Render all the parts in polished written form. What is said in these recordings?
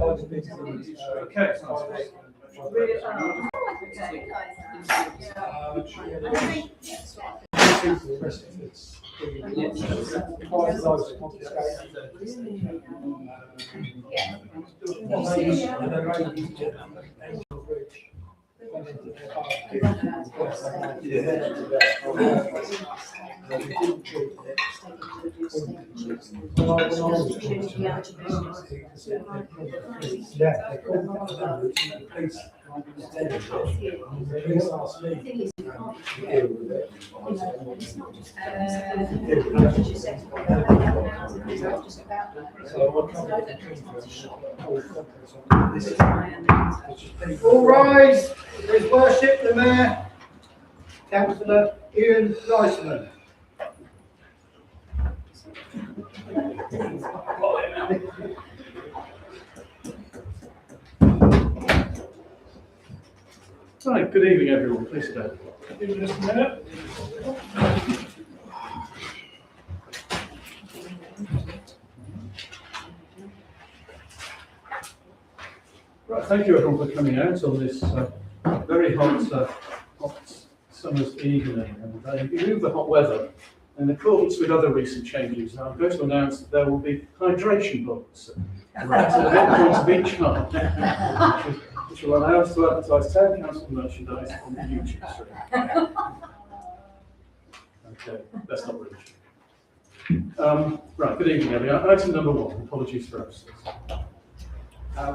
Okay. All rise. His Worship the Mayor, Councillor Ian Reisman. Right, good evening everyone, please sit down. Give me just a minute. Right, thank you everyone for coming out on this very hot summer's evening. And if you move the hot weather, in accordance with other recent changes, I'm going to announce that there will be hydration books at the midpoint of each hut, which will allow us to advertise town council merchandise on the YouTube stream. Okay, that's not really. Right, good evening everyone. Item number 1, apologies for absence.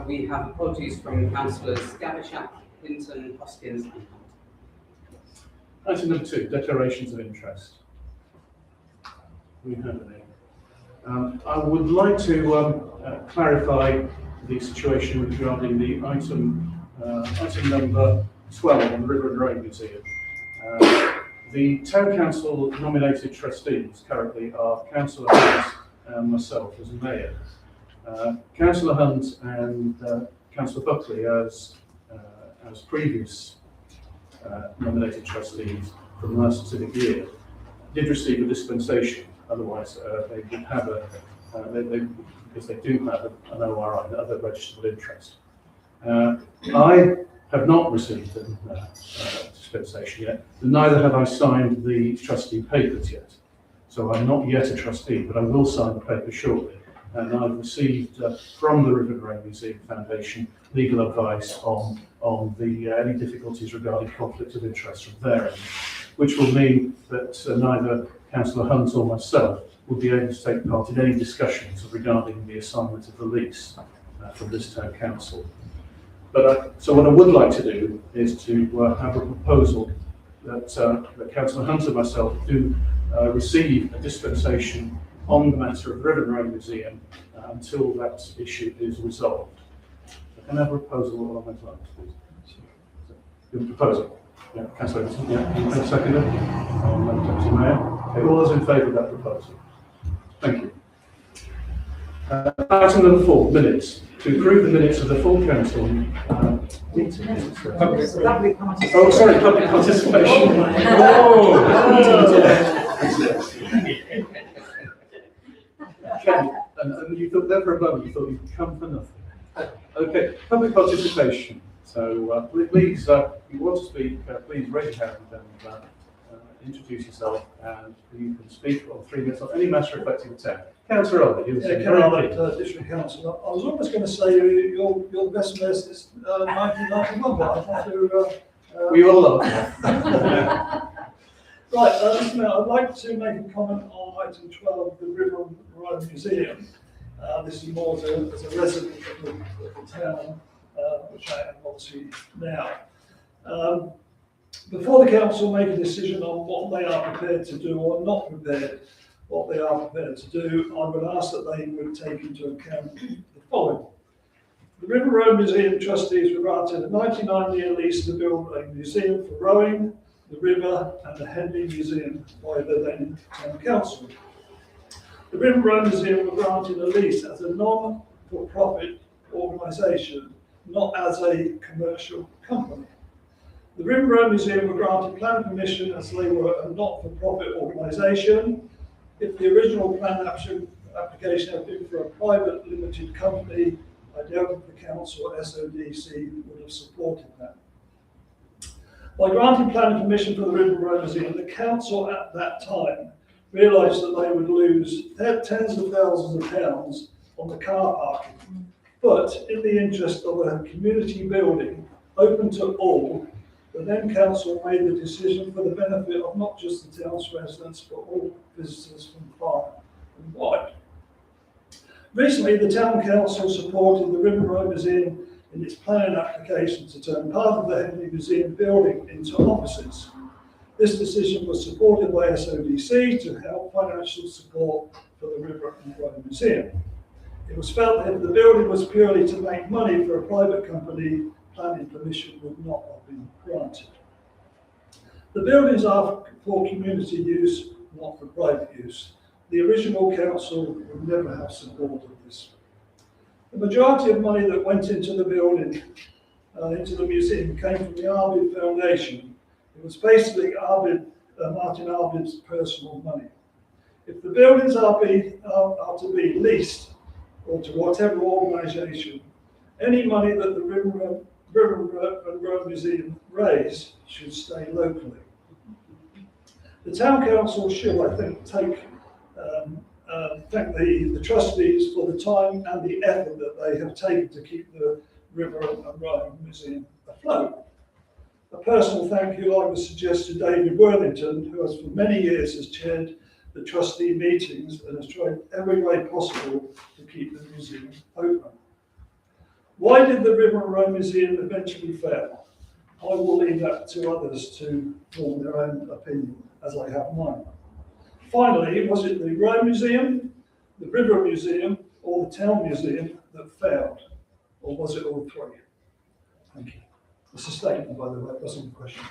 We have apologies from councillors Gavachak, Hinton, Hoskins and Hunt. Item number 2, declarations of interest. We have any. I would like to clarify the situation regarding the item number 12 on the River and Rain Museum. The Town Council nominated trustees currently are Councillor Hunt and myself as Mayor. Councillor Hunt and Councillor Buckley as previous nominated trustees from the last civic year did receive a dispensation. Otherwise, they would have because they do have an ORI, another registered interest. I have not received a dispensation yet, and neither have I signed the trustee papers yet. So I'm not yet a trustee, but I will sign the paper shortly. And I've received from the River and Rain Museum Foundation legal advice on any difficulties regarding conflict of interest from their end, which will mean that neither Councillor Hunt or myself will be able to take part in any discussions regarding the assignment of the lease from this town council. But so what I would like to do is to have a proposal that Councillor Hunt and myself do receive a dispensation on the matter of the River and Rain Museum until that issue is resolved. So can I have a proposal along those lines, please? Your proposal? Yeah, Councillor Anderson, yeah, can I second it? Deputy Mayor. Okay, all those in favour of that proposal? Thank you. Item number 4, minutes. To approve the minutes of the full council meeting. Oh, sorry, public participation. Okay, and you thought there for a moment, you thought you'd come for nothing. Okay, public participation. So please, if you want to speak, please raise your hand and introduce yourself, and you can speak on 3 minutes on any matter affecting the town. Councillor Albert, you District Councillor. I was almost going to say you're the best mayor since 1991, but I have to. We all are. Right, I'd like to make a comment on item 12, the River and Rain Museum. This is more as a resident of the town, which I am obviously now. Before the council make a decision on what they are prepared to do or not prepared, what they are prepared to do, I would ask that they would take into account the following. The River and Rain Museum trustees were granted a 99-year lease to build a museum for rowing, the river and the Henley Museum by the then Town Council. The River and Rain Museum were granted a lease as a non-for-profit organisation, not as a commercial company. The River and Rain Museum were granted planning permission as they were a not-for-profit organisation. If the original plan application had been for a private limited company, I doubt if the council or SODC would have supported that. By granting planning permission for the River Road Museum, the council at that time realised that they would lose tens of thousands of pounds on the car parking. But in the interest of a community building open to all, the then council made the decision for the benefit of not just the town's residents, but all visitors from far and wide. Recently, the town council supported the River Road Museum in its planning application to turn part of the Henley Museum building into offices. This decision was supported by SODC to help financial support for the River and Road Museum. It was felt that if the building was purely to make money for a private company, planning permission would not have been granted. The buildings are for community use, not for private use. The original council would never have supported this. The majority of money that went into the building, into the museum, came from the Arvid Foundation. It was basically Martin Arvid's personal money. If the buildings are to be leased, or to whatever organisation, any money that the River and Road Museum raise should stay locally. The town council should, I think, thank the trustees for the time and the effort that they have taken to keep the River and Road Museum afloat. A personal thank you I would suggest to David Worthington, who has for many years has chaired the trustee meetings and has tried every way possible to keep the museum open. Why did the River and Road Museum eventually fail? I will leave that to others to form their own opinion, as I have mine. Finally, was it the Road Museum, the River Museum, or the Town Museum that failed? Or was it all three? Thank you. It's a statement, by the way, it wasn't a question.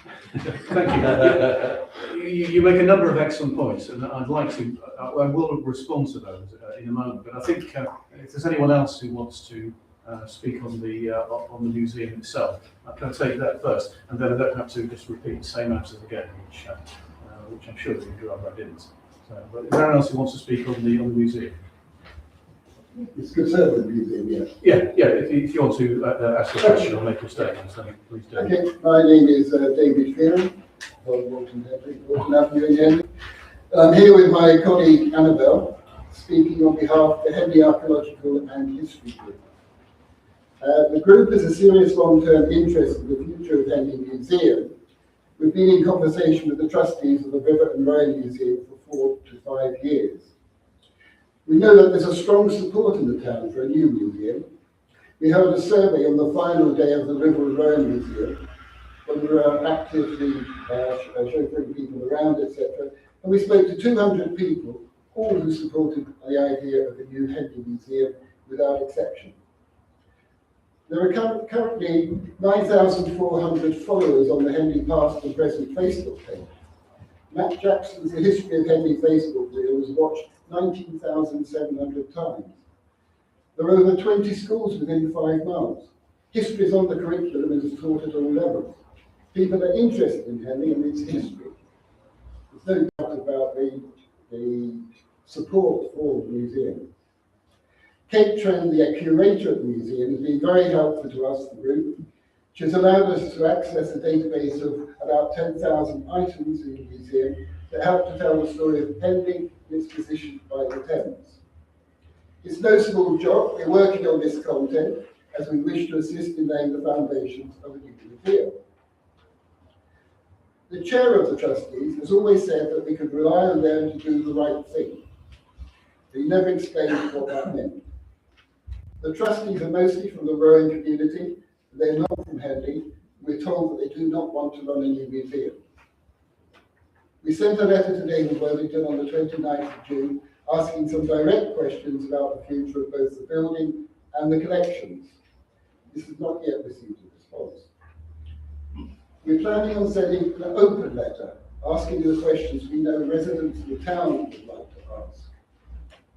Thank you. You make a number of excellent points, and I'd like to, I will respond to those in a moment, but I think if there's anyone else who wants to speak on the museum itself, I'm going to take that first, and then I don't have to just repeat the same answers again, which I'm sure that you'd rather I didn't. So, but is there anyone else who wants to speak on the museum? It's concerned with the museum, yes. Yeah. If you want to ask a question or make a statement, then please do. Okay, my name is David Fearon, from Walton Avenue in Henley. I'm here with my colleague Annabelle, speaking on behalf of the Henley Archaeological and History Group. The group has a serious long-term interest in the future of Henley Museum. We've been in conversation with the trustees of the River and Road Museum for 4 to 5 years. We know that there's a strong support in the town for a new museum. We held a survey on the final day of the River and Road Museum, when we were actively chauffeuring people around, etc. And we spoke to 200 people, all who supported the idea of a new Henley Museum without exception. There are currently 9,400 followers on the Henley Past and Present Facebook page. Matt Jackson's The History of Henley Facebook video was watched 19,700 times. There are over 20 schools within 5 miles. History is on the curriculum and is taught at all levels. People are interested in Henley and its history. There's no doubt about the support for the museum. Kate Trent, the curator of the museum, has been very helpful to us, the group. She has allowed us to access a database of about 10,000 items in the museum that help to tell the story of Henley and its position by the Thames. It's no small job. We're working on this content as we wish to assist in laying the foundations of a new museum. The chair of the trustees has always said that we could rely on them to do the right thing. He never explained what that meant. The trustees are mostly from the rowing community. They're not from Henley. We're told that they do not want to run a new museum. We sent a letter to David Worthington on the 29th of June asking some direct questions about the future of both the building and the collections. This has not yet received a response. We're planning on sending an open letter asking the questions we know residents of the town would like to ask.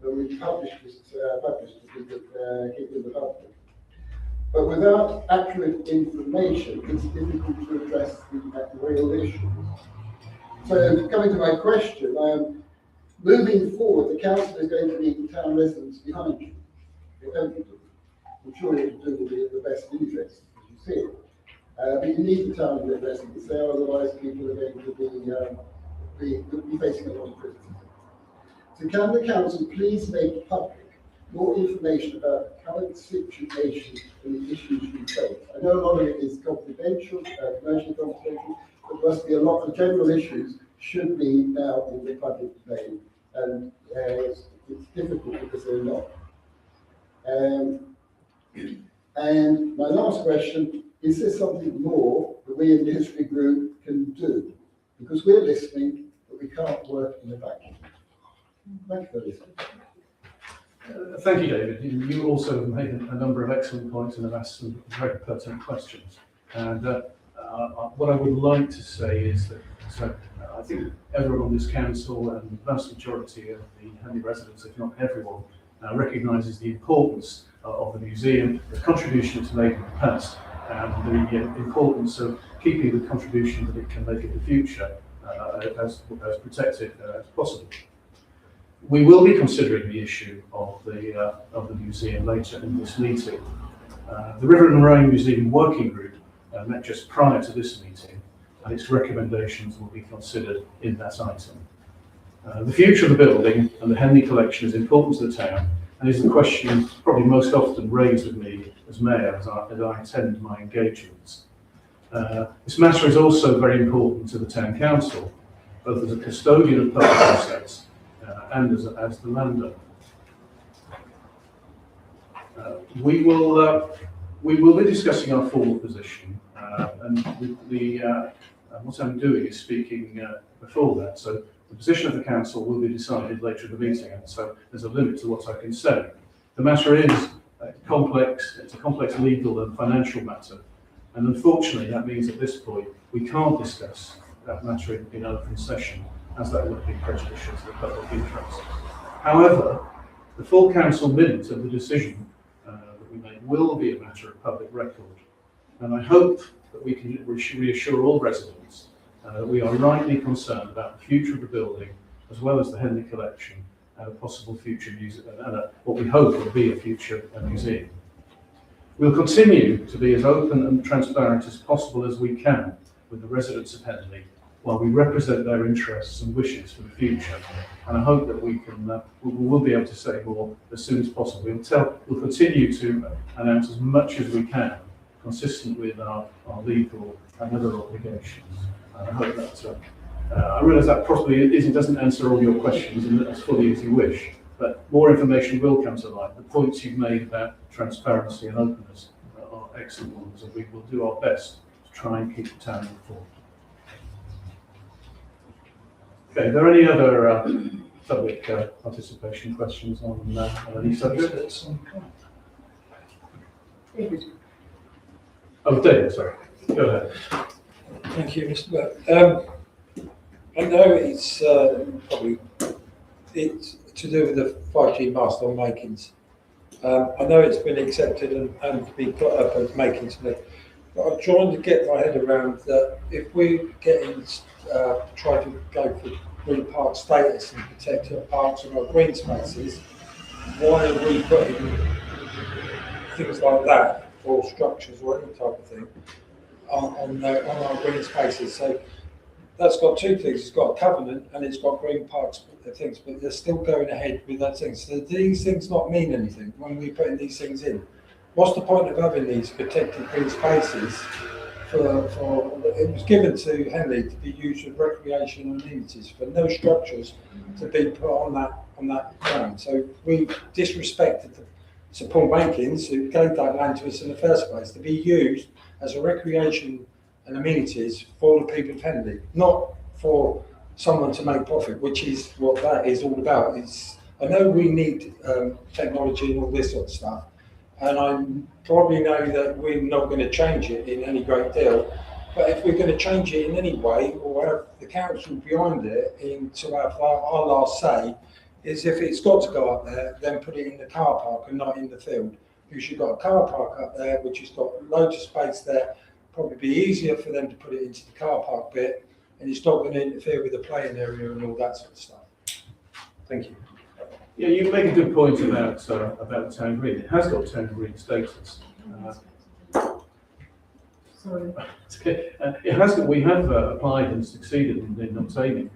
But we published this to keep it in the public. But without accurate information, it's difficult to address the real issues. So, coming to my question, moving forward, the council is going to leave the town residents behind you. I'm sure it will do the best interest, as you see it. But you need the town to invest in there, otherwise people are going to be facing a lot of criticism. So can the council please make public more information about the current situation and the issues we face? I know a lot of it is confidential, commercially confidential, but there must be a lot of general issues should be now in the public domain, and it's difficult because they're not. And my last question, is there something more that we in the history group can do? Because we're listening, but we can't work in the vacuum. Thank you for listening. Thank you, David. You also made a number of excellent points and have asked some very pertinent questions. And what I would like to say is that I think everyone on this council and the vast majority of the Henley residents, if not everyone, recognises the importance of the museum, the contribution it's made in the past, and the importance of keeping the contribution that it can make in the future as protected as possible. We will be considering the issue of the museum later in this meeting. The River and Rhine Museum Working Group met just prior to this meeting, and its recommendations will be considered in that item. The future of the building and the Henley collection is important to the town, and is the question probably most often raised with me as mayor as I attend my engagements. This matter is also very important to the town council, both as a custodian of public assets and as the landowner. We will be discussing our formal position, and what I'm doing is speaking before that. So the position of the council will be decided later in the meeting, and so there's a limit to what I can say. The matter is complex. It's a complex legal and financial matter, and unfortunately, that means at this point we can't discuss that matter in open session, as that would be prejudicial to the public interest. However, the full council minutes of the decision that we make will be a matter of public record, and I hope that we can reassure all residents that we are rightly concerned about the future of the building, as well as the Henley collection and a possible future museum, and what we hope will be a future museum. We'll continue to be as open and transparent as possible as we can with the residents of Henley, while we represent their interests and wishes for the future. And I hope that we will be able to say more as soon as possible. We'll continue to announce as much as we can, consistent with our legal and other obligations. And I hope that, I realise that possibly doesn't answer all your questions as fully as you wish, but more information will come to light. The points you've made about transparency and openness are excellent ones, and we will do our best to try and keep the town informed. Okay, are there any other public participation questions on any subject? Oh, David, sorry. Go ahead. Thank you, Mr. Burke. I know it's to do with the 5G mast on Makins. I know it's been accepted and to be put up as Makins, but I'm trying to get my head around that if we're getting try to go for green park status and protect our parks and our green spaces, why are we putting things like that, or structures or any type of thing, on our green spaces? So that's got two things. It's got a covenant and it's got green parks things, but they're still going ahead with that thing. So these things not mean anything when we're putting these things in. What's the point of having these protected green spaces? It was given to Henley to be used for recreational amenities, for no structures to be put on that ground. So we disrespected Sir Paul Makins, who gave that land to us in the first place, to be used as a recreation and amenities for the people of Henley, not for someone to make profit, which is what that is all about. I know we need technology and all this sort of stuff, and I probably know that we're not going to change it in any great deal, but if we're going to change it in any way, or have the council behind it to have our last say, is if it's got to go up there, then put it in the car park and not in the field. Because you've got a car park up there, which has got loads of space there, probably be easier for them to put it into the car park bit, and it's not going to interfere with the playing area and all that sort of stuff. Thank you. Yeah, you make a good point about the town green. It has got town green status. Sorry. It has got. We have applied and succeeded in obtaining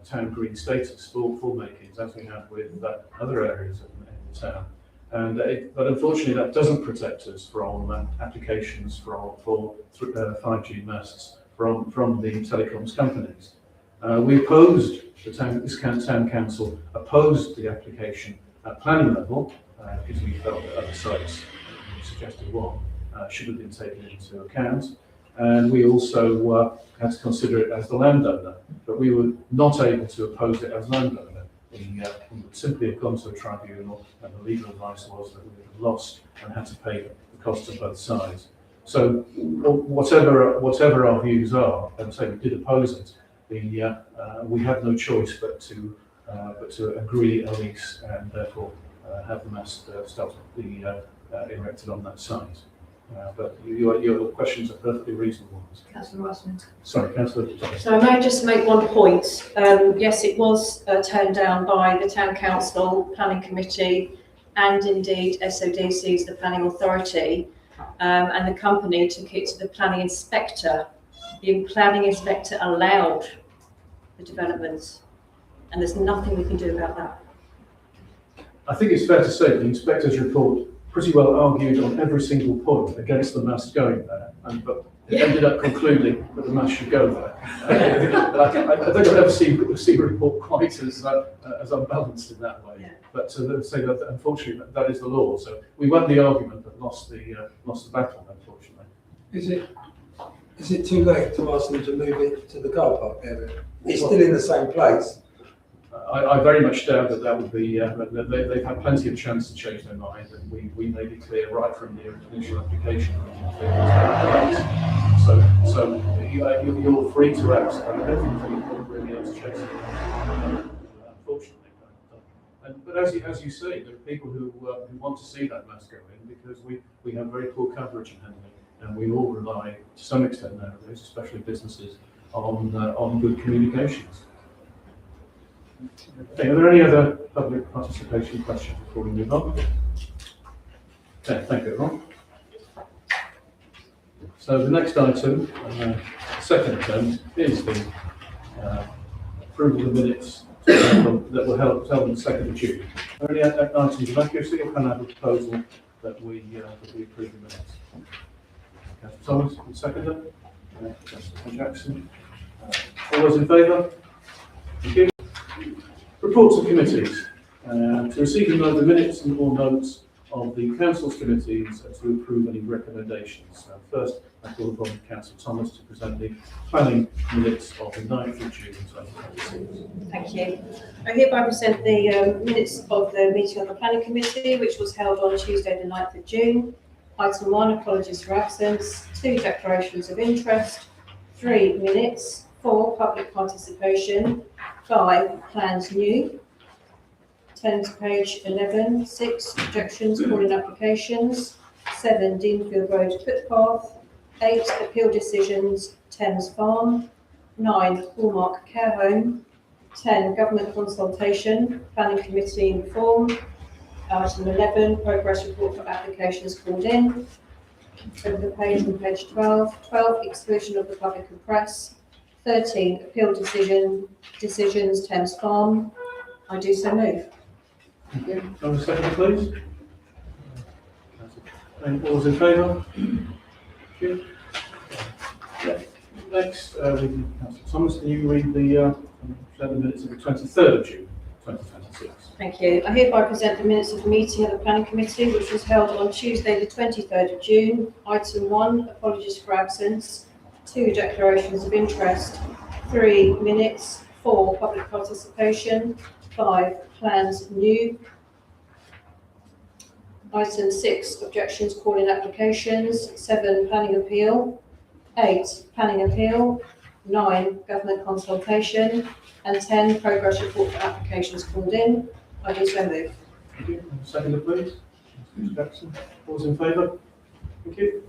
town green status for Makings, as we have with other areas in the town. And but unfortunately, that doesn't protect us from applications for 5G masts from the telecoms companies. We opposed this town council opposed the application at planning level because we felt that other sites, we suggested one, should have been taken into account. And we also had to consider it as the landowner, but we were not able to oppose it as landowner. We would simply have gone to a tribunal, and the legal advice was that we would have lost and had to pay the cost of both sides. So whatever our views are, and say we did oppose it, we had no choice but to agree a lease and therefore have the mast start to be erected on that site. But your questions are perfectly reasonable. Councillor Russell. Sorry, Councillor. So I may just make one point. Yes, it was turned down by the Town Council, Planning Committee, and indeed SODC's, the Planning Authority, and the company took it to the Planning Inspector. The Planning Inspector allowed the developments, and there's nothing we can do about that. I think it's fair to say the Inspector's report pretty well argued on every single point against the mast going there, but it ended up concluding that the mast should go there. I don't ever see a report quite as unbalanced in that way. Yeah. But to say that unfortunately that is the law. So we won the argument but lost the battle, unfortunately. Is it too late to ask them to move it to the car park area? It's still in the same place. I very much doubt that would be. They've had plenty of chance to change their mind, and we made it clear right from the initial application. So you're free to ask. I don't think you're really able to chase it, unfortunately. But as you say, there are people who want to see that mast go in because we have very poor coverage in Henley, and we all rely to some extent nowadays, especially businesses, on good communications. Okay, are there any other public participation questions before we move on? Okay, thank you, everyone. So the next item, second attempt, is the approval of minutes that were held on the 2nd of June. Are there any items of accuracy, or can I have a proposal that we approve the minutes? Councillor Thomas, and seconder. Councillor Jackson. All those in favour? Thank you. Reports of committees. To receive and note the minutes and all notes of the council's committees to approve any recommendations. First, I call upon Councillor Thomas to present the planning minutes of the 9th of June 2026. Thank you. I hereby present the minutes of the meeting of the Planning Committee, which was held on Tuesday the 9th of June. Item 1, apologies for absence. 2, declarations of interest. 3, minutes. 4, public participation. 5, plans new. Turn to page 11. 6, objections, calling applications. 7, Deanfield Road footpath. 8, appeal decisions, Thames Farm. 9, Hallmark Care Home. 10, government consultation, planning committee informed. Item 11, progress report for applications called in. Over the page on page 12. 12, exclusion of the public and press. 13, appeal decisions, Thames Farm. I do so move. Thank you. Can I have a second, please? And all those in favour? Thank you. Yeah. Next, Councillor Thomas, can you read the minutes of the 23rd of June 2026? Thank you. I hereby present the minutes of the meeting of the Planning Committee, which was held on Tuesday the 23rd of June. Item 1, apologies for absence. 2, declarations of interest. 3, minutes. 4, public participation. 5, plans new. Item 6, objections, calling applications. 7, planning appeal. 8, planning appeal. 9, government consultation. And 10, progress report for applications called in. I do so move. Thank you. Seconder, please. Mr. Jackson. All those in favour? Thank you.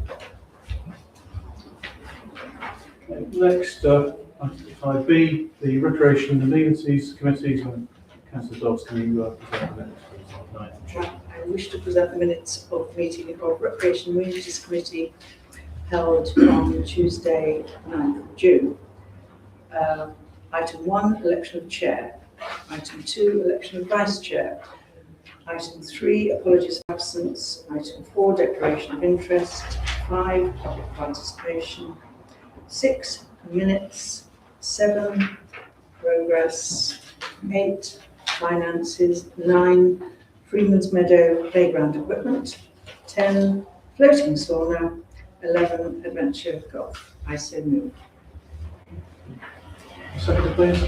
Okay, next, item 5B, the Recreation and Amenities Committees and Councillor Dodds, can you present the minutes for the 9th of June? I wish to present the minutes of the meeting of Recreation and Communities Committee held on Tuesday, 9th of June. Item 1, election of chair. Item 2, election of vice chair. Item 3, apologies for absence. Item 4, declaration of interest. 5, public participation. 6, minutes. 7, progress. 8, finances. 9, Freeman's Meadow playground equipment. 10, floating sauna. 11, adventure golf. I so move. Second, please.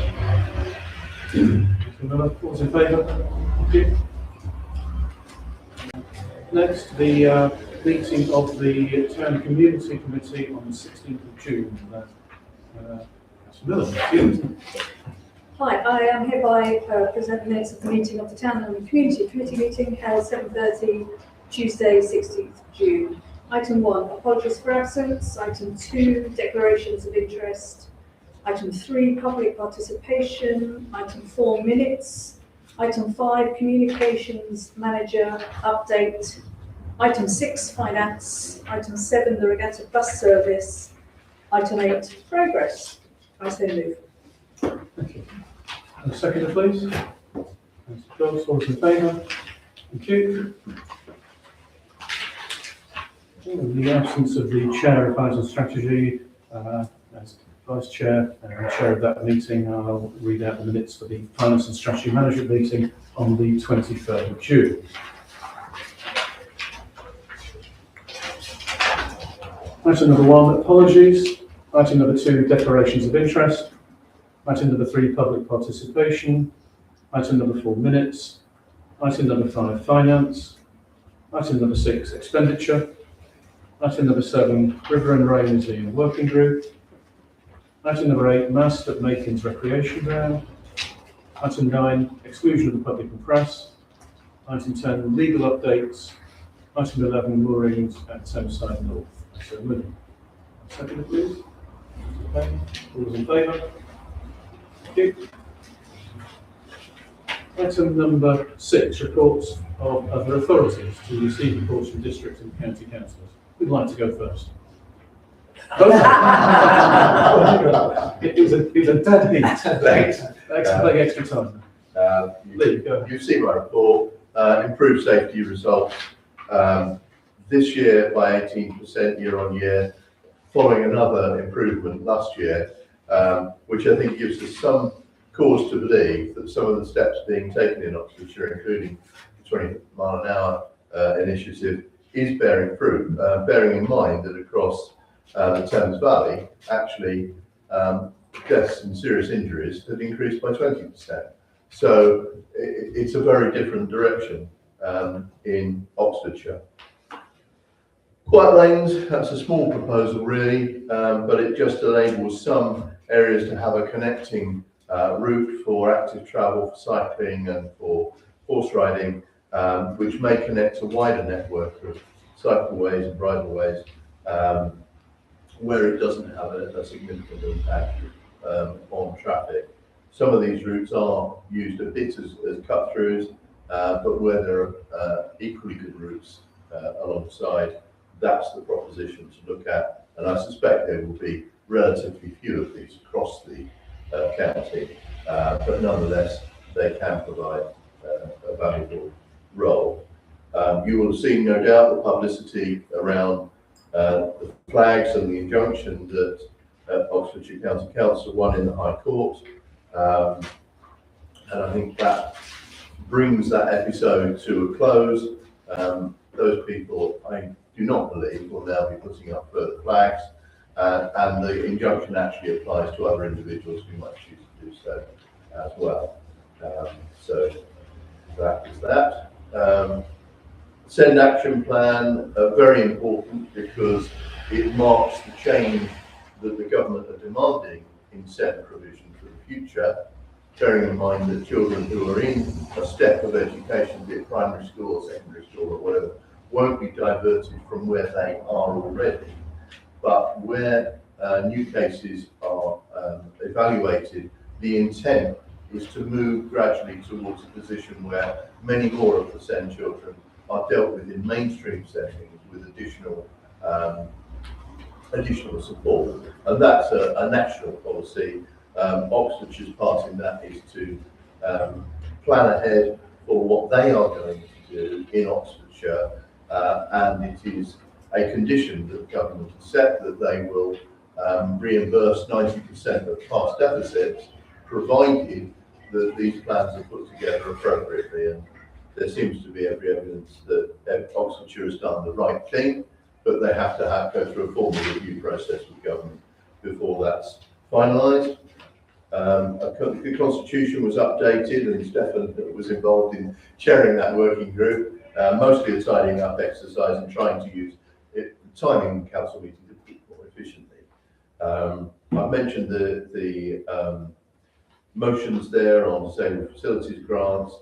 All those in favour? Thank you. Next, the meeting of the Town Community Committee on the 16th of June. Miller, Hi, I am hereby present the minutes of the meeting of the Town and Community Committee meeting held 7:30 Tuesday, 16th of June. Item 1, apologies for absence. Item 2, declarations of interest. Item 3, public participation. Item 4, minutes. Item 5, communications manager update. Item 6, finance. Item 7, the Regatta bus service. Item 8, progress. I so move. Thank you. Second, please. Councillor Dodds, all those in favour? Thank you. In the absence of the Chair of Finance and Strategy, as Vice Chair and Chair of that meeting, I'll read out the minutes for the Finance and Strategy Management meeting on the 23rd of June. Item number 1, apologies. Item number 2, declarations of interest. Item number 3, public participation. Item number 4, minutes. Item number 5, finance. Item number 6, expenditure. Item number 7, River and Rain Museum Working Group. Item number 8, mast at Makins Recreation Ground. Item 9, exclusion of the public and press. Item 10, legal updates. Item 11, moorings at Thameside North. So moving. Second, please. Okay. All those in favour? Thank you. Item number 6, reports of other authorities to receive reports from district and county councillors. Who'd like to go first? It was a dead heat. Thanks for playing extra time. Lee, go ahead. You've seen my report, improved safety results this year by 18% year on year, following another improvement last year, which I think gives us some cause to believe that some of the steps being taken in Oxfordshire, including the 20 mile an hour initiative, is bearing fruit, bearing in mind that across the Thames Valley, actually, deaths and serious injuries have increased by 20%. So it's a very different direction in Oxfordshire. Quiet lanes, that's a small proposal really, but it just enables some areas to have a connecting route for active travel, for cycling and for horse riding, which may connect a wider network of cycleways and bridleways, where it doesn't have a significant impact on traffic. Some of these routes are used a bit as cut-throughs, but where there are equally good routes alongside, that's the proposition to look at. And I suspect there will be relatively few of these across the county, but nonetheless, they can provide a valuable role. You will have seen, no doubt, the publicity around the flags and the injunction that Oxfordshire County Council won in the High Court. And I think that brings that episode to a close. Those people, I do not believe, will now be putting up further flags. And the injunction actually applies to other individuals who might choose to do so as well. So that is that. Send action plan, very important because it marks the change that the government are demanding in SEND provision for the future, bearing in mind that children who are in a step of education, be it primary school or secondary school or whatever, won't be diverted from where they are already. But where new cases are evaluated, the intent is to move gradually towards a position where many more of the SEND children are dealt with in mainstream settings with additional support, and that's a national policy. Oxfordshire's part in that is to plan ahead for what they are going to do in Oxfordshire, and it is a condition that the government has set that they will reimburse 90% of past deficits, provided that these plans are put together appropriately. And there seems to be every evidence that Oxfordshire has done the right thing, but they have to go through a formal review process with government before that's finalised. The constitution was updated, and Stefan was involved in chairing that working group, mostly a tidying up exercise and trying to use timing council meetings a bit more efficiently. I mentioned the motions there on sustainable facilities grants,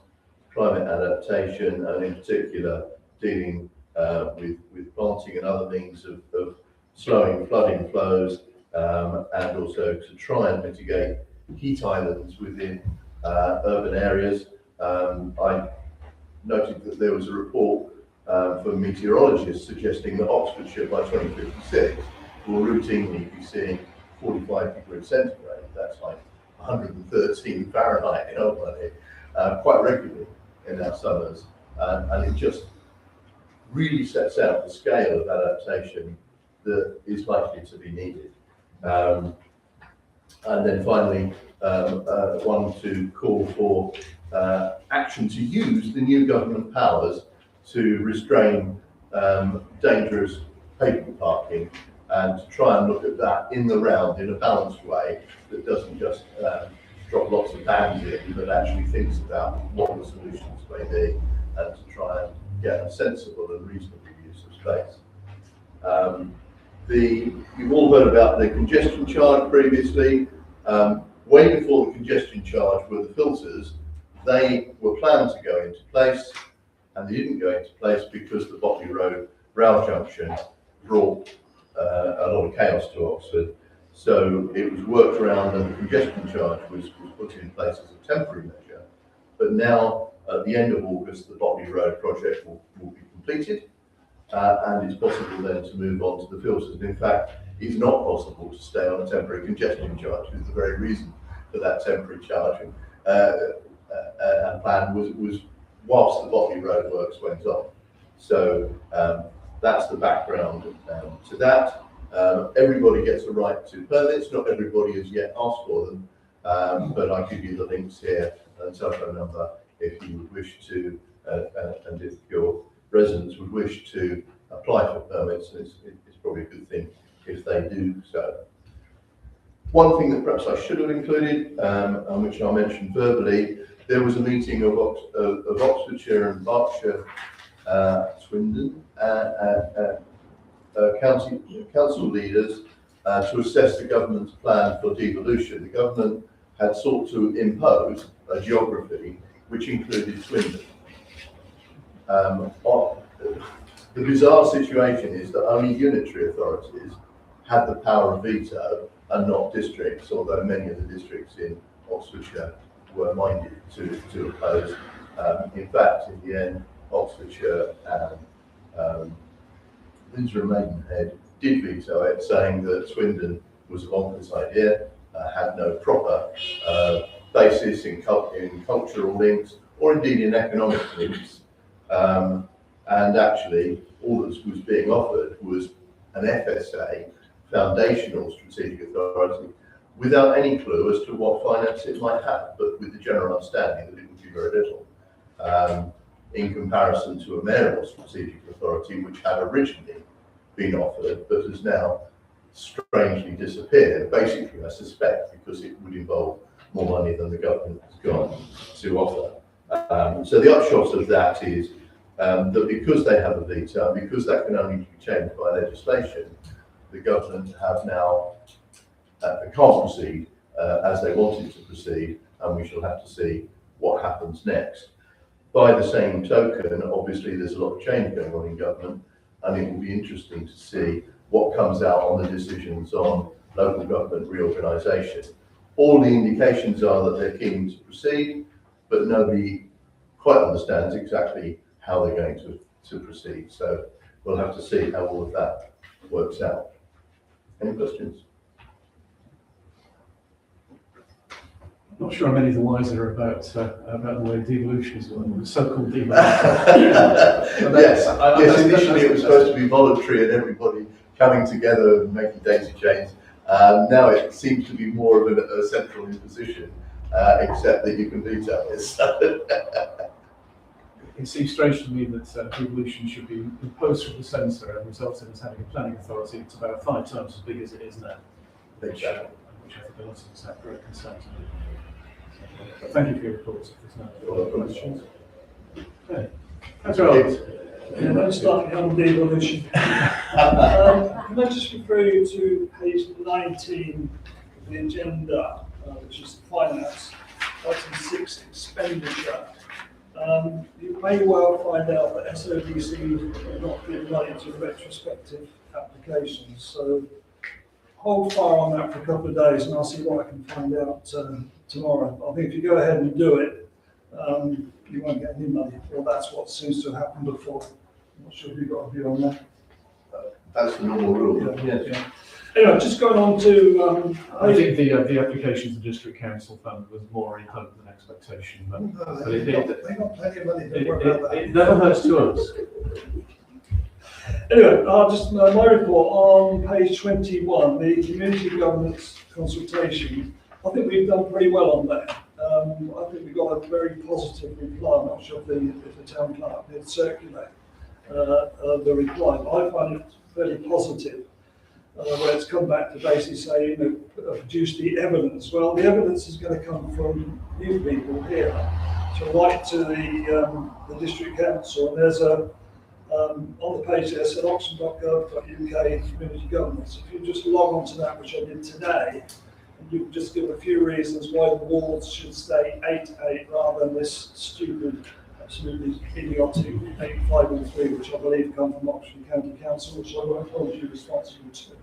climate adaptation, and in particular dealing with planting and other means of slowing flooding flows, and also to try and mitigate heat islands within urban areas. I noted that there was a report from meteorologists suggesting that Oxfordshire by 2056 will routinely be seeing 45 degrees centigrade. That's like 113 Fahrenheit in Albany, quite regularly in our summers, and it just really sets out the scale of adaptation that is likely to be needed. And then finally, one to call for action to use the new government powers to restrain dangerous pavement parking, and to try and look at that in the round in a balanced way that doesn't just drop lots of bans in, but actually thinks about what the solutions may be, and to try and get a sensible and reasonable use of space. You've all heard about the congestion charge previously. Way before the congestion charge were the filters. They were planned to go into place, and they didn't go into place because the Botley Road rail junction brought a lot of chaos to Oxford. So it was worked around, and the congestion charge was put in place as a temporary measure. But now, at the end of August, the Botley Road project will be completed, and it's possible then to move on to the filters. In fact, it's not possible to stay on a temporary congestion charge, because the very reason for that temporary charge and plan was whilst the Botley Road works went on. So that's the background to that. Everybody gets a right to permits. Not everybody has yet asked for them, but I give you the links here and telephone number if you would wish to, and if your residents would wish to apply for permits. It's probably a good thing if they do so. One thing that perhaps I should have included, and which I mentioned verbally, there was a meeting of Oxfordshire and Berkshire, Swindon, council leaders to assess the government's plan for devolution. The government had sought to impose a geography which included Swindon. The bizarre situation is that only unitary authorities had the power of veto and not districts, although many of the districts in Oxfordshire were minded to oppose. In fact, in the end, Oxfordshire and Windsor and Maidenhead did veto it, saying that Swindon was a bonkers idea, had no proper basis in cultural links, or indeed in economic links. And actually, all that was being offered was an FSA, foundational strategic authority, without any clue as to what finance it might have, but with the general understanding that it would be very little, in comparison to a mayoral strategic authority, which had originally been offered, but has now strangely disappeared, basically, I suspect, because it would involve more money than the government has got to offer. So the upshot of that is that because they have a veto, because that can only be changed by legislation, the government have now can't proceed as they wanted to proceed, and we shall have to see what happens next. By the same token, obviously there's a lot of change going on in government, and it will be interesting to see what comes out on the decisions on local government reorganisation. All the indications are that they're keen to proceed, but nobody quite understands exactly how they're going to proceed. So we'll have to see how all of that works out. Any questions? I'm not sure I'm any the wiser about the way devolution is going, the so-called devolution. Yes, initially it was supposed to be voluntary and everybody coming together and making daisy chains. Now it seems to be more of a central imposition, except that you can veto it. It seems strange to me that devolution should be imposed from the centre and result in us having a planning authority that's about 5 times as big as it is now. Which I think a lot of us have great concern to do. But thank you for your reports. If there's no other questions. Okay. That's right. Yeah, let's start on devolution. Can I just refer you to page 19 of the agenda, which is finance, item 6, expenditure. You may well find out that SODC has not been running to retrospective applications, so hold fire on that for a couple of days and I'll see what I can find out tomorrow. I think if you go ahead and do it, you won't get any money. Well, that's what seems to have happened before. I'm not sure if you've got a view on that. That's the normal rule. Yeah. Anyway, just going on to. I think the application to the district council fund was more in hope than expectation, but They've got plenty of money to work out that. it never hurts to ask. Anyway, my report on page 21, the community governance consultation. I think we've done pretty well on that. I think we got a very positive reply. I'm not sure if the town clerk did circulate the reply, but I find it fairly positive. Where it's come back to basically say, produce the evidence. Well, the evidence is going to come from you people here to write to the district council. And there's on the page there, said oxford.gov.uk community governance. If you just log on to that, which I did today, and you can just give a few reasons why the wards should stay 8-8 rather than this stupid, absolutely idiotic 8-5-3, which I believe come from Oxford County Council, which I won't hold you responsible to.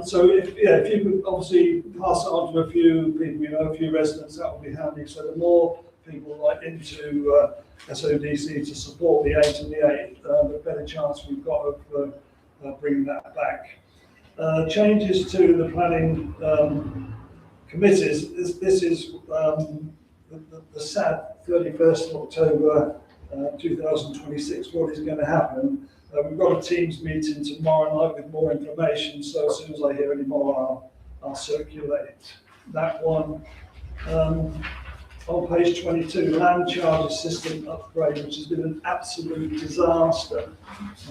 So if you could obviously pass it on to a few people, a few residents, that would be handy. So the more people like into SODC to support the 8 and the 8, the better chance we've got of bringing that back. Changes to the planning committees. This is the sad 31st of October 2026. What is going to happen? We've got a Teams meeting tomorrow night with more information, so as soon as I hear any more, I'll circulate that one. On page 22, land charges system upgrade, which has been an absolute disaster.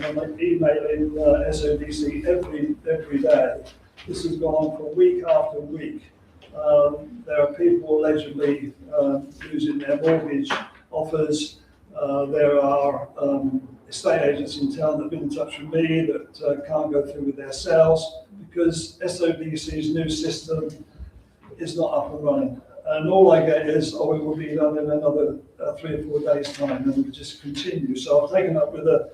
And I'm emailing SODC every day. This has gone on for week after week. There are people allegedly losing their mortgage offers. There are estate agents in town that have been in touch with me that can't go through with their sales because SODC's new system is not up and running. And all I get is, it will be done in another 3 or 4 days' time, and we just continue. So I've taken up with the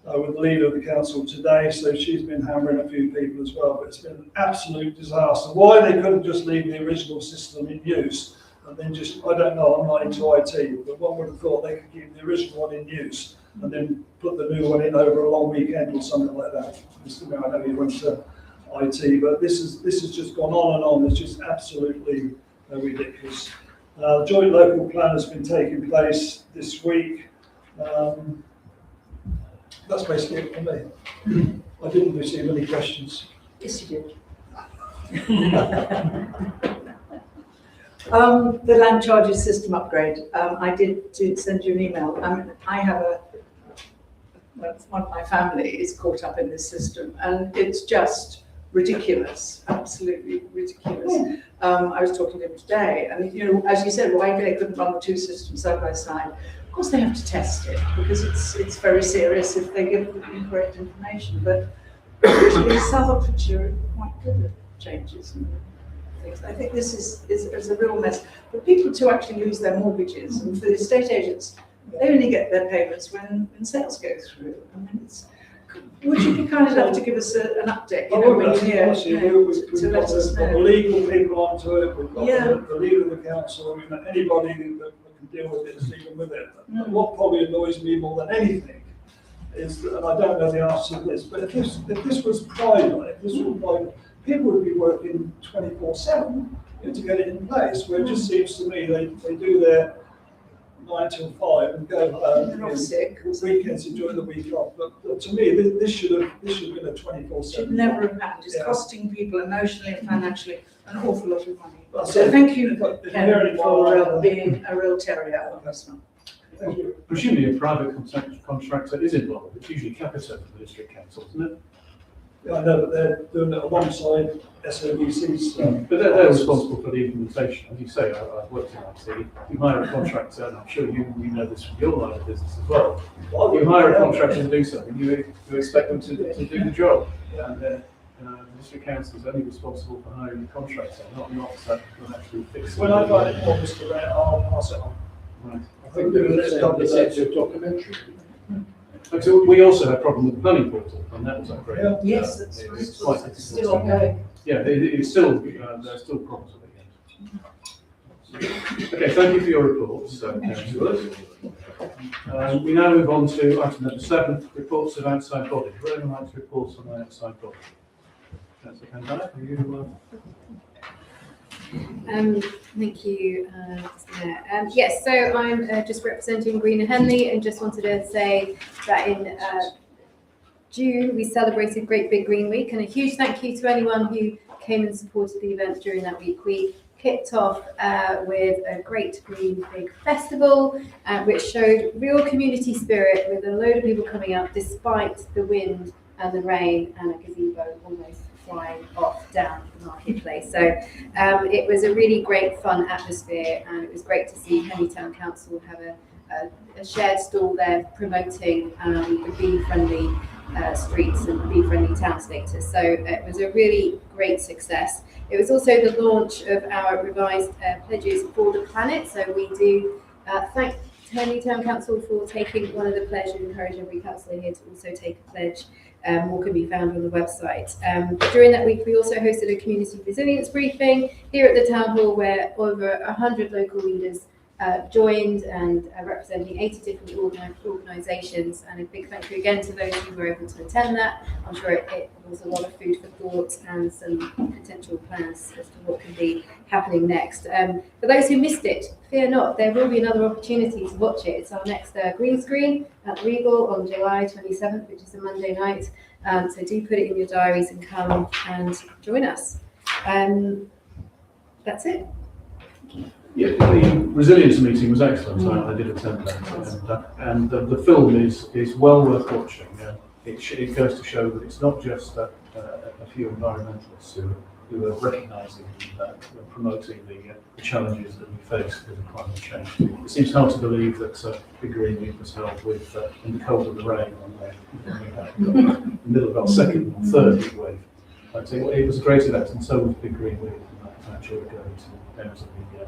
leader of the council today, so she's been hammering a few people as well, but it's been an absolute disaster. Why they couldn't just leave the original system in use and then just, I don't know, I'm not into IT, but one would have thought they could keep the original one in use and then put the new one in over a long weekend or something like that. I know you went to IT, but this has just gone on and on. It's just absolutely ridiculous. Joint local plan has been taking place this week. That's basically it for me. I didn't receive any questions. Yes, you did. The land charges system upgrade. I did send you an email. I have one of my family is caught up in this system, and it's just ridiculous, absolutely ridiculous. I was talking to him today, and as you said, why they couldn't run the two systems side by side? Of course, they have to test it because it's very serious if they give the incorrect information. But actually, South Oxfordshire are quite good at changes and things. I think this is a real mess for people to actually lose their mortgages, and for the estate agents, they only get their payments when sales go through. I mean, Would you be kind enough to give us an update, I you know, will, when you're here, honestly, to let us we've got the know? legal people onto it, we've got Yeah. the leader of the council, I mean, anybody that can deal with it is dealing with it. Mm. What probably annoys me more than anything is, and I don't know the answer to this, but if this was private, if this was private, people would be working 24/7 to get it in place, where it just seems to me they do their 9 till 5 and go home. They're off sick. Weekends, enjoy the week off, but to me, this should have been a 24/7. Should never have happened. It's Yeah. costing people emotionally and financially an awful lot of money. That's So it. thank you, But if Ken, you're hearing for more, being a real terrier on this one. Thank you. Presumably a private contractor is involved, it's usually Capita for the district council, isn't it? Yeah, I know that they're doing it alongside SOBC's. But they're responsible for the implementation, as you say, I've worked in IT, you hire a contractor, and I'm sure you know this from your line of business as well. You hire a contractor to do something, you expect them to do the job, and the district council is only responsible for hiring the contractor, not actually fixing. When I find it more, Mr. Ray, I'll pass it on. Right. I think we're going to It's a documentary. So we also had a problem with the planning portal, and that was upgraded. Yeah. Yes, that's It's right. quite difficult. Still ongoing. Yeah, it's still, there's still problems with it. Okay, thank you for your reports, councillors. We now move on to item number 7, reports of outside bodies. Would anyone like to report on the outside body? Councillor Pandai, are you? Thank you, Mr. Mayor. Yes, so I'm just representing Green and Henley and just wanted to say that in June we celebrated Great Big Green Week, and a huge thank you to anyone who came and supported the event during that week. We kicked off with a Great Green Big Festival, which showed real community spirit with a load of people coming out despite the wind and the rain and a gazebo almost flying off down the marketplace. So it was a really great fun atmosphere, and it was great to see Henley Town Council have a shared stall there promoting the bee-friendly streets and bee-friendly town status. So it was a really great success. It was also the launch of our revised pledges for the planet. So we do thank Henley Town Council for taking one of the pledges and encourage every councillor here to also take a pledge. More can be found on the website. During that week, we also hosted a community resilience briefing here at the Town Hall, where over 100 local leaders joined and representing 80 different organisations. And a big thank you again to those who were able to attend that. I'm sure it was a lot of food for thought and some potential plans as to what could be happening next. For those who missed it, fear not, there will be another opportunity to watch it. It's our next green screen at Regal on July 27th, which is a Monday night. So do put it in your diaries and come and join us. That's it. Yeah, the resilience meeting was excellent. I did attend that, and the film is well worth watching. It goes to show that it's not just a few environmentalists who are recognising and promoting the challenges that we face with climate change. It seems hard to believe that Big Green Week was held with in the cold of the rain when we had the middle of our second or third heat wave. I'd say it was a great event, and so was Big Green Week. And I enjoyed going down to the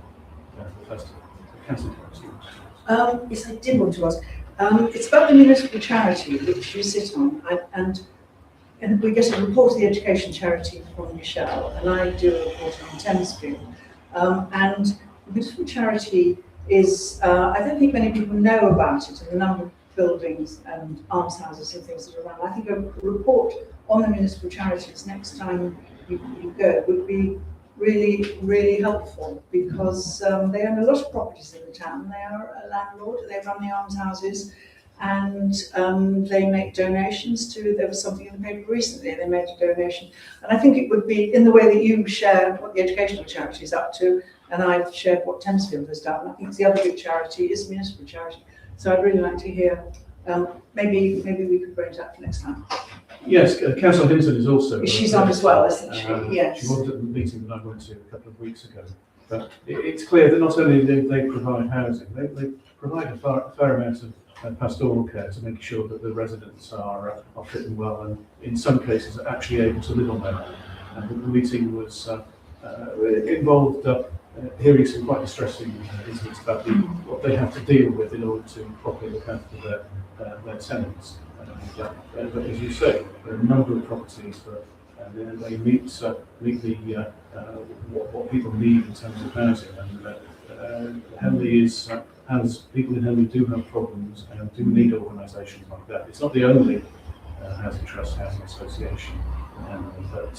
festival. Yes, I did want to ask. It's about the municipal charity which you sit on, and we get a report of the education charity from Michelle, and I do a report on Thamesfield. And the municipal charity is, I don't think many people know about it, and the number of buildings and almshouses and things that are around. I think a report on the municipal charities next time you go would be really, really helpful, because they own a lot of properties in the town. They are a landlord, they run the almshouses, and they make donations to, there was something in the paper recently, they made a donation. And I think it would be, in the way that you share what the educational charity is up to, and I've shared what Thamesfield has done, I think the other big charity is municipal charity. So I'd really like to hear, maybe we could bring it up for next time. Yes, Councillor Hinton is also. She's on as well, isn't she? Yes. She wasn't at the meeting that I went to a couple of weeks ago. But it's clear that not only do they provide housing, they provide a fair amount of pastoral care to make sure that the residents are fit and well, and in some cases are actually able to live on their own. And the meeting was involved hearing some quite distressing incidents about what they have to deal with in order to properly look after their tenants. But as you say, there are a number of properties that they meet what people need in terms of housing. And Henley people in Henley do have problems and do need organisations like that. It's not the only housing trust, housing association in Henley, but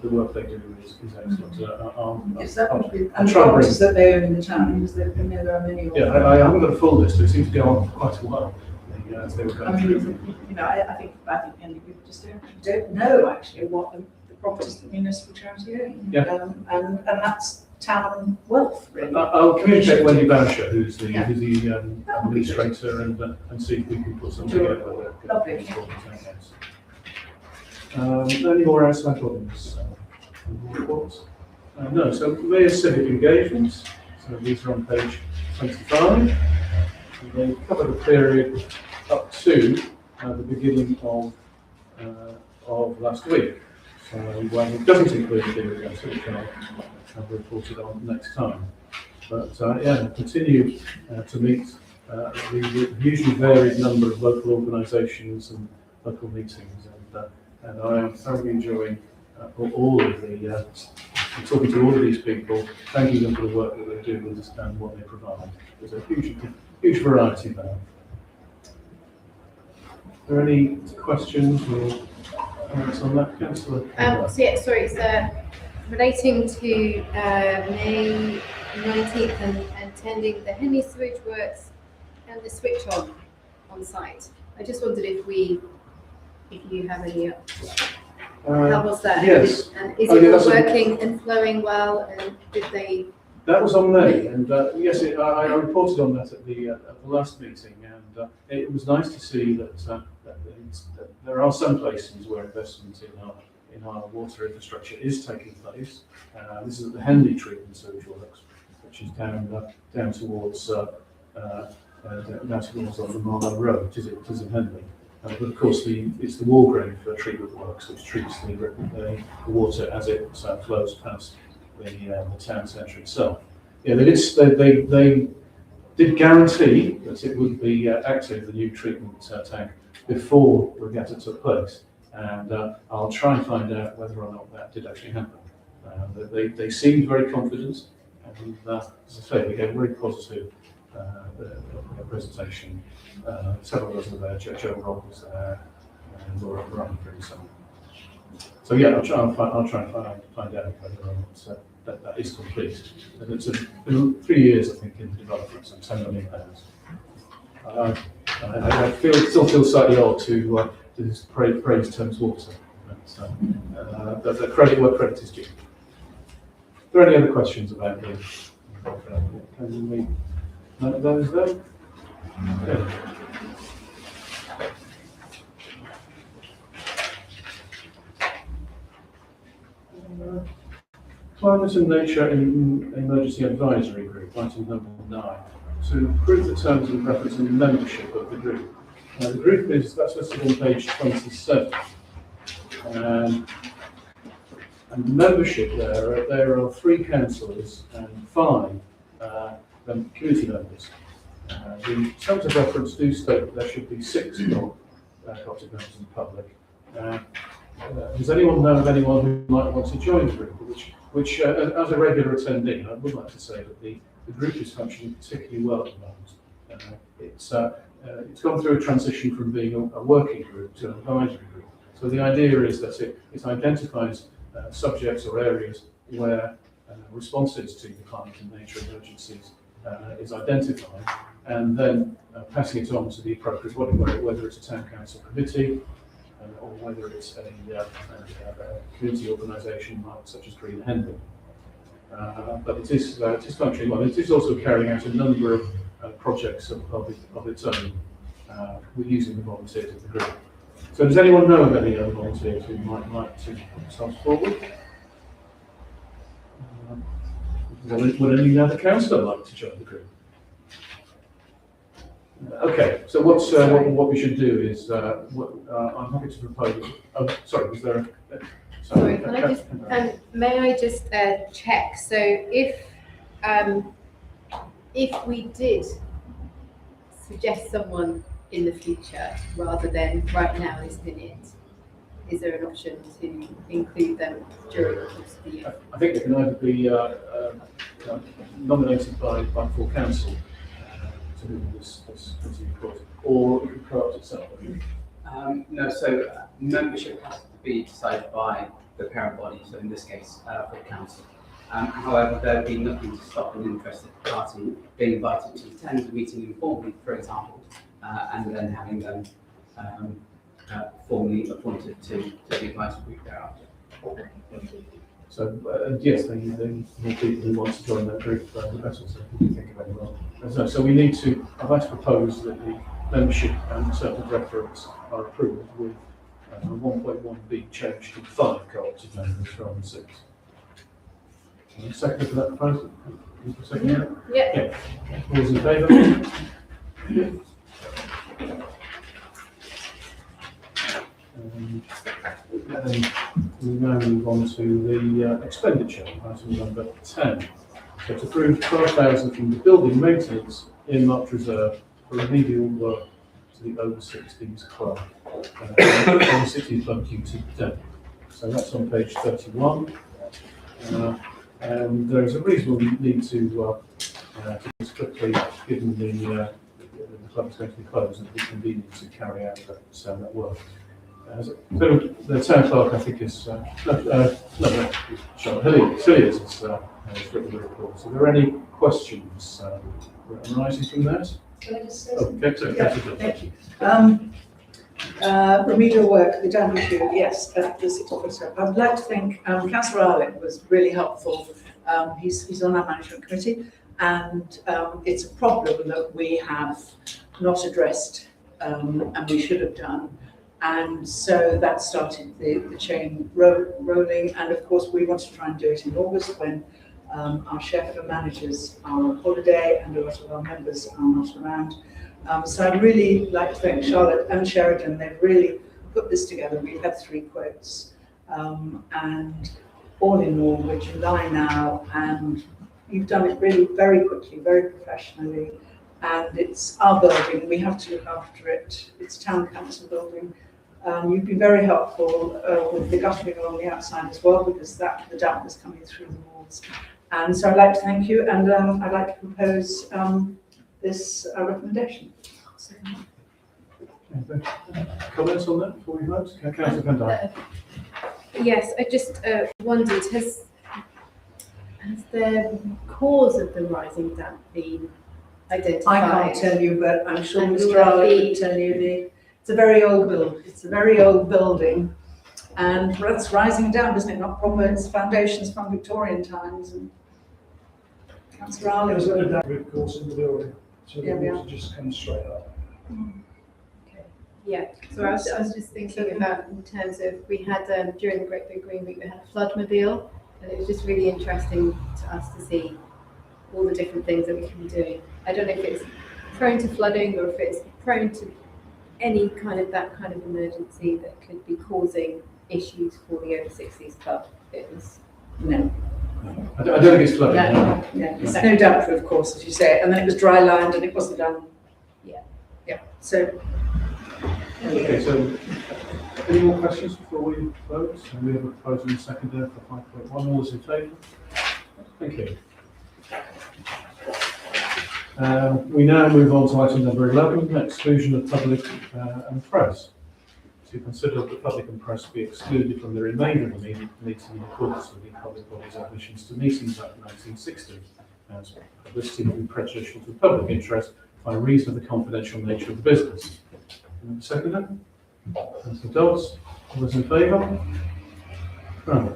the work they do is excellent. Is that I'll and the try and properties that they own in the town, because there are many of yeah, them. I haven't got a full list, but it seems to go on for quite a while. As they were I going mean, through. you know, I think many people just don't know actually what the properties that municipal charity own. Yeah. And that's town wealth, really. I'll communicate with Wendy Boucher, who's the Yeah. administrator, and see if we can put something Sure. together. Lovely. Any more outside comments? Reports? No, so Mayor's civic engagements, so these are on page 25. And they cover the period up to the beginning of last week. So it doesn't include the events, which I'll have reported on next time. But continue to meet the hugely varied number of local organisations and local meetings, and I am thoroughly enjoying all of the talking to all of these people, thanking them for the work that they do and what they provide. There's a huge variety there. Are there any questions or comments on that, Councillor? It's relating to May 19th and attending the Henley Sewage Works and the switch on site. I just wondered if you have any. How was that? Yes. And is it all working and flowing well? And did they? That was on May, and yes, I reported on that at the last meeting, and it was nice to see that there are some places where investment in our water infrastructure is taking place. This is at the Henley Treatment Sewage Works, which is down towards on the Marlow Road, it is in Henley. But of course, it's the Walgrave Treatment Works which treats the water as it flows past the town centre itself. Yeah, they did guarantee that it would be active, the new treatment tank, before regatta took place, and I'll try and find out whether or not that did actually happen. They seemed very confident, and as I say, we gave a very positive presentation. Several of us were there, Joe Robb was there, and Laura Brunford. So yeah, I'll try and find out whether or not that is complete. And it's been 3 years, I think, in development, and £10 million. I still feel slightly odd to just praise Thames Water, but the credit where credit is due. Are there any other questions about this? Can we note those there? Okay. Climate and Nature Emergency Advisory Group, item number 9. To approve the terms and preference and membership of the group. The group that's listed on page 27. And membership there are 3 councillors and 5 community members. The terms of reference do state that there should be 6 non-cooperative members in the public. Does anyone know of anyone who might want to join the group? Which as a regular attendee, I would like to say that the group is functioning particularly well at the moment. It's gone through a transition from being a working group to an advisory group. So the idea is that it identifies subjects or areas where responses to the climate and nature emergencies is identified, and then passing it on to the appropriate body, whether it's a town council committee or whether it's a community organisation such as Green Henley. But it is functioning well. It is also carrying out a number of projects of its own, with using the volunteers of the group. So does anyone know of any other volunteers who might like to put themselves forward? Would any other councillor like to join the group? Okay, so what we should do is, I'm happy to propose. Oh, sorry, was there? Sorry, can I just? May I just check? So if we did suggest someone in the future rather than right now this minute? Is there an option to include them during the course of the year? I think they can either be nominated by full council to do this committee report, or it could co-opt itself. No, so membership has to be decided by the parent body, so in this case, for the council. However, there would be nothing to stop an interested party being invited to attend the meeting informally, for example, and then having them formally appointed to the advisory group thereafter. So, yes, the more people who want to join that group, the better, so we can think of anyone. So we need to, I'd like to propose that the membership and certain reference are approved with 1.1b changed to 5 co-opted members rather than 6. Second for that proposal? Second? Yeah. All those in favour? Then we now move on to the expenditure, item number 10. So to approve 12,000 from the building maintenance earmarked reserve for remedial work to the over 60s club. Over 60s club Q2. So that's on page 31. And there is a reasonable need to do this quickly, given the club is going to be closed and it's convenient to carry out that work. So the town clerk, I think, is Charlotte Hilliers has written the report. So are there any questions arising from that? Can I just say Okay, so thank you. Remedial work, the damp issue, yes, the 6th officer. I'd like to thank Councillor Arlett was really helpful. He's on our management committee, and it's a problem that we have not addressed, and we should have done. And so that started the chain rolling. And of course, we want to try and do it in August when our chef and managers are on holiday and a lot of our members are not around. So I'd really like to thank Charlotte and Sheridan. They've really put this together. We've had 3 quotes. And all in all, we're July now, and you've done it really very quickly, very professionally. And it's our building. We have to look after it. It's town council building. You've been very helpful with the guttering along the outside as well, because the damp is coming through the walls. And so I'd like to thank you, and I'd like to propose this recommendation. Comments on that before we vote? Councillor Van Dyke. Yes, I just wondered, has the cause of the rising damp been identified? I can't tell you, but I'm sure Mr. Arlett can tell you. It's a very old building. It's a very old building, and that's rising down, isn't it? Not proper. It's foundations from Victorian times. And Councillor Arlett. There's a damp of course in the building, so the Yeah, water just comes straight up. Yeah, so I was just thinking about in terms of, we had during the Great Big Green Week, we had a floodmobile, and it was just really interesting to us to see all the different things that we can be doing. I don't know if it's prone to flooding or if it's prone to any kind of that kind of emergency that could be causing issues for the over 60s club. It was No. I don't think it's flooding. No. Yeah. It's no damp, of course, as you say, and then it was dry lined and it wasn't done. Yeah. Yeah. So. Okay, so any more questions before we vote? So we have a proposal in second there for 5.1. All those in favour? Thank you. We now move on to item number 11, exclusion of public and press. To consider that the public and press be excluded from the remainder of the meeting in accordance with the Public Bodies Admissions to Meetings Act 1960, as publicity would be prejudicial to the public interest by reason of the confidential nature of the business. Seconder? Councillor Dodds? All those in favour? Right.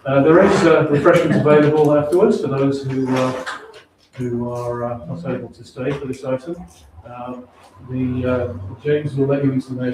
There is refreshments available afterwards for those who are not able to stay for this item. James will let you into the mayor's